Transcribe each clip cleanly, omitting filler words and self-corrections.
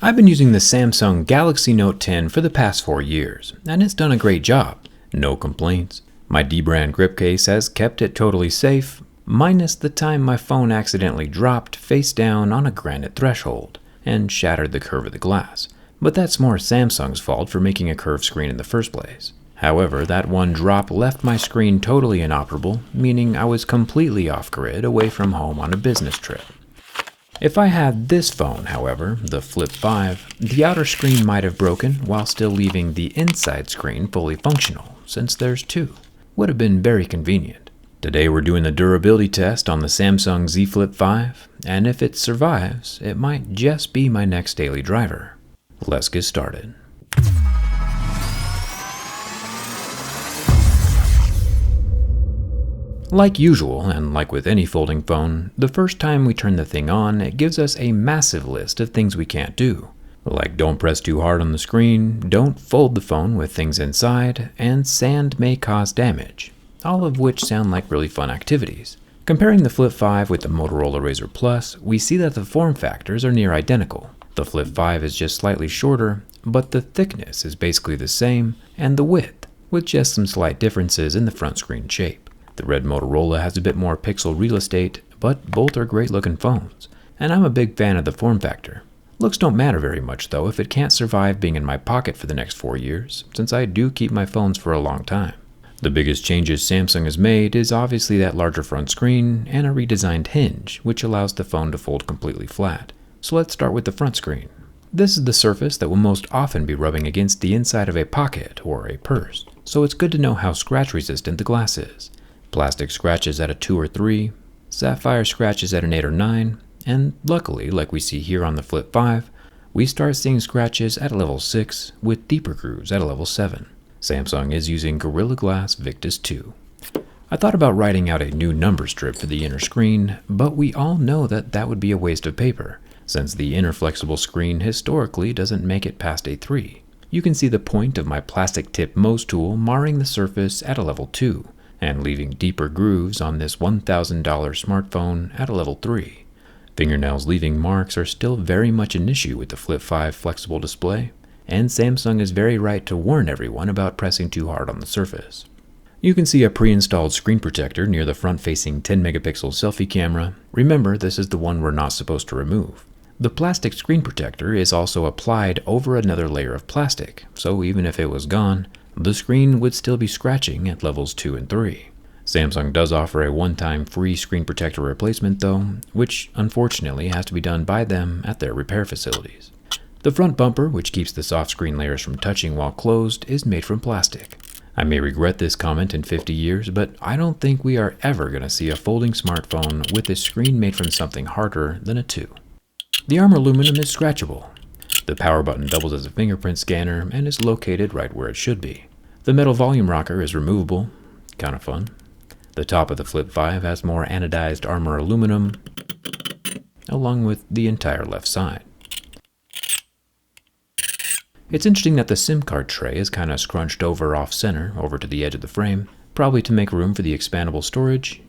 I've been using the Samsung Galaxy Note 10 for the past 4 years, and it's done a great job. No complaints. My D-brand grip case has kept it totally safe, minus the time my phone accidentally dropped face down on a granite threshold and shattered the curve of the glass. But that's more Samsung's fault for making a curved screen in the first place. However, that one drop left my screen totally inoperable, meaning I was completely off-grid away from home on a business trip. If I had this phone, however, the Flip 5, the outer screen might have broken while still leaving the inside screen fully functional, since there's two. Would have been very convenient. Today we're doing the durability test on the Samsung Z Flip 5, and if it survives, it might just be my next daily driver. Let's get started. Like usual, and like with any folding phone, the first time we turn the thing on, it gives us a massive list of things we can't do. Like don't press too hard on the screen, don't fold the phone with things inside, and sand may cause damage. All of which sound like really fun activities. Comparing the Flip 5 with the Motorola Razr Plus, we see that the form factors are near identical. The Flip 5 is just slightly shorter, but the thickness is basically the same, and the width, with just some slight differences in the front screen shape. The red Motorola has a bit more pixel real estate, but both are great looking phones, and I'm a big fan of the form factor. Looks don't matter very much though if it can't survive being in my pocket for the next 4 years, since I do keep my phones for a long time. The biggest changes Samsung has made is obviously that larger front screen and a redesigned hinge, which allows the phone to fold completely flat. So let's start with the front screen. This is the surface that will most often be rubbing against the inside of a pocket or a purse, so it's good to know how scratch resistant the glass is. Plastic scratches at a 2 or 3, sapphire scratches at an 8 or 9, and luckily, like we see here on the Flip 5, we start seeing scratches at a level 6 with deeper grooves at a level 7. Samsung is using Gorilla Glass Victus 2. I thought about writing out a new number strip for the inner screen, but we all know that that would be a waste of paper, since the inner flexible screen historically doesn't make it past a 3. You can see the point of my plastic tip Mohs tool marring the surface at a level 2, and leaving deeper grooves on this $1,000 smartphone at a level 3. Fingernails leaving marks are still very much an issue with the Flip 5 flexible display, and Samsung is very right to warn everyone about pressing too hard on the surface. You can see a pre-installed screen protector near the front-facing 10-megapixel selfie camera. Remember, this is the one we're not supposed to remove. The plastic screen protector is also applied over another layer of plastic, so even if it was gone, the screen would still be scratching at levels 2 and 3. Samsung does offer a one-time free screen protector replacement though, which unfortunately has to be done by them at their repair facilities. The front bumper, which keeps the soft screen layers from touching while closed, is made from plastic. I may regret this comment in 50 years, but I don't think we are ever going to see a folding smartphone with a screen made from something harder than a 2. The armor aluminum is scratchable. The power button doubles as a fingerprint scanner and is located right where it should be. The metal volume rocker is removable, kind of fun. The top of the Flip 5 has more anodized armor aluminum, along with the entire left side. It's interesting that the SIM card tray is kind of scrunched over off-center over to the edge of the frame, probably to make room for the expandable storage.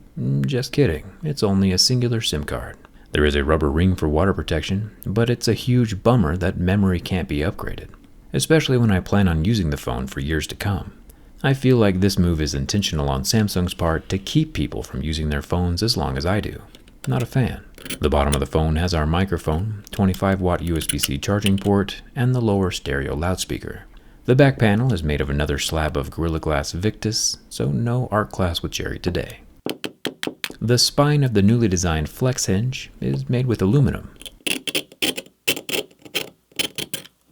Just kidding, it's only a singular SIM card. There is a rubber ring for water protection, but it's a huge bummer that memory can't be upgraded, especially when I plan on using the phone for years to come. I feel like this move is intentional on Samsung's part to keep people from using their phones as long as I do. Not a fan. The bottom of the phone has our microphone, 25-watt USB-C charging port, and the lower stereo loudspeaker. The back panel is made of another slab of Gorilla Glass Victus, so no art class with Jerry today. The spine of the newly designed flex hinge is made with aluminum.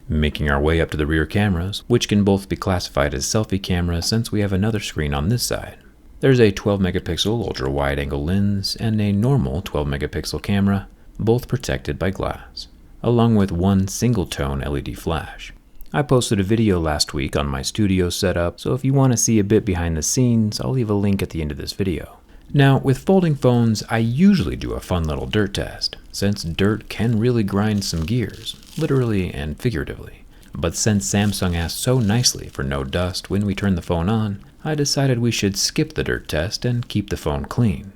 Making our way up to the rear cameras, which can both be classified as selfie cameras since we have another screen on this side. There's a 12-megapixel ultra-wide-angle lens and a normal 12-megapixel camera, both protected by glass, along with one single-tone LED flash. I posted a video last week on my studio setup, so if you want to see a bit behind the scenes, I'll leave a link at the end of this video. Now, with folding phones, I usually do a fun little dirt test, since dirt can really grind some gears, literally and figuratively. But since Samsung asked so nicely for no dust when we turn the phone on, I decided we should skip the dirt test and keep the phone clean.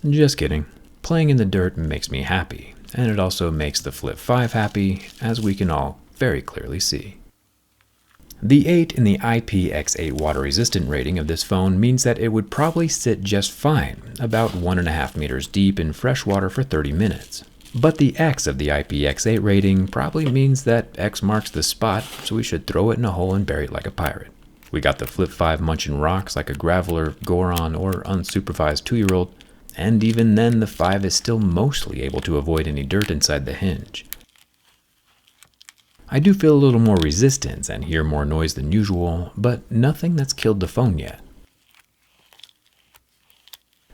Just kidding. Playing in the dirt makes me happy, and it also makes the Flip 5 happy, as we can all very clearly see. The 8 in the IPX8 water resistant rating of this phone means that it would probably sit just fine, about 1.5 meters deep in fresh water for 30 minutes. But the X of the IPX8 rating probably means that X marks the spot, so we should throw it in a hole and bury it like a pirate. We got the Flip 5 munching rocks like a Graveler, Goron, or unsupervised 2-year-old, and even then the 5 is still mostly able to avoid any dirt inside the hinge. I do feel a little more resistance and hear more noise than usual, but nothing that's killed the phone yet.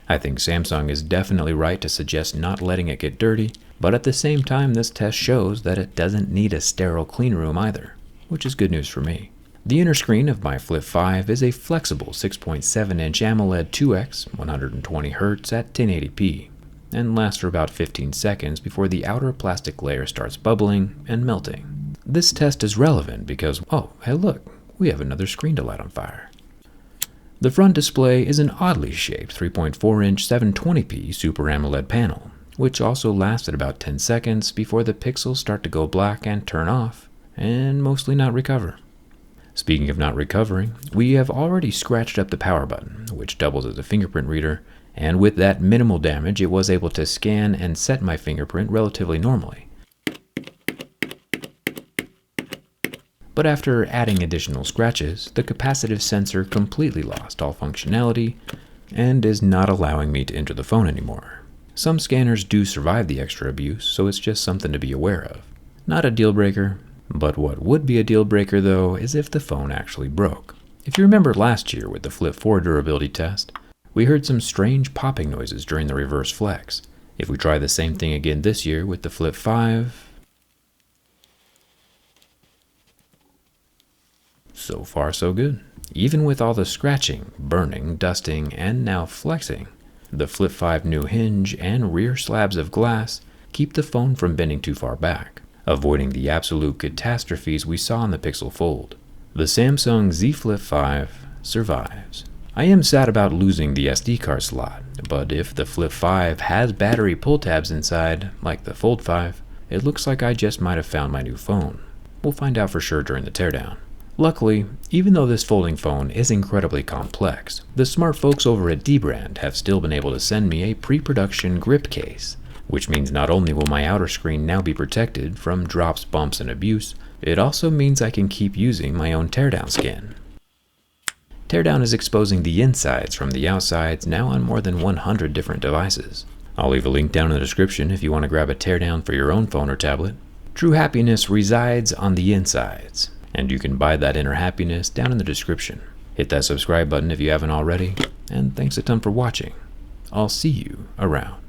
I think Samsung is definitely right to suggest not letting it get dirty, but at the same time this test shows that it doesn't need a sterile clean room either, which is good news for me. The inner screen of my Flip 5 is a flexible 6.7-inch AMOLED 2X 120Hz at 1080p, and lasts for about 15 seconds before the outer plastic layer starts bubbling and melting. This test is relevant because, oh, hey look, we have another screen to light on fire. The front display is an oddly shaped 3.4-inch 720p Super AMOLED panel, which also lasts at about 10 seconds before the pixels start to go black and turn off, and mostly not recover. Speaking of not recovering, we have already scratched up the power button, which doubles as a fingerprint reader, and with that minimal damage it was able to scan and set my fingerprint relatively normally. But after adding additional scratches, the capacitive sensor completely lost all functionality and is not allowing me to enter the phone anymore. Some scanners do survive the extra abuse, so it's just something to be aware of. Not a deal breaker, but what would be a deal breaker though is if the phone actually broke. If you remember last year with the Flip 4 durability test, we heard some strange popping noises during the reverse flex. If we try the same thing again this year with the Flip 5, so far so good. Even with all the scratching, burning, dusting, and now flexing, the Flip 5 new hinge and rear slabs of glass keep the phone from bending too far back, avoiding the absolute catastrophes we saw in the Pixel Fold. The Samsung Z Flip 5 survives. I am sad about losing the SD card slot, but if the Flip 5 has battery pull tabs inside, like the Fold 5, it looks like I just might have found my new phone. We'll find out for sure during the teardown. Luckily, even though this folding phone is incredibly complex, the smart folks over at Dbrand have still been able to send me a pre-production grip case, which means not only will my outer screen now be protected from drops, bumps, and abuse, it also means I can keep using my own teardown skin. Teardown is exposing the insides from the outsides now on more than 100 different devices. I'll leave a link down in the description if you want to grab a teardown for your own phone or tablet. True happiness resides on the insides, and you can buy that inner happiness down in the description. Hit that subscribe button if you haven't already, and thanks a ton for watching. I'll see you around.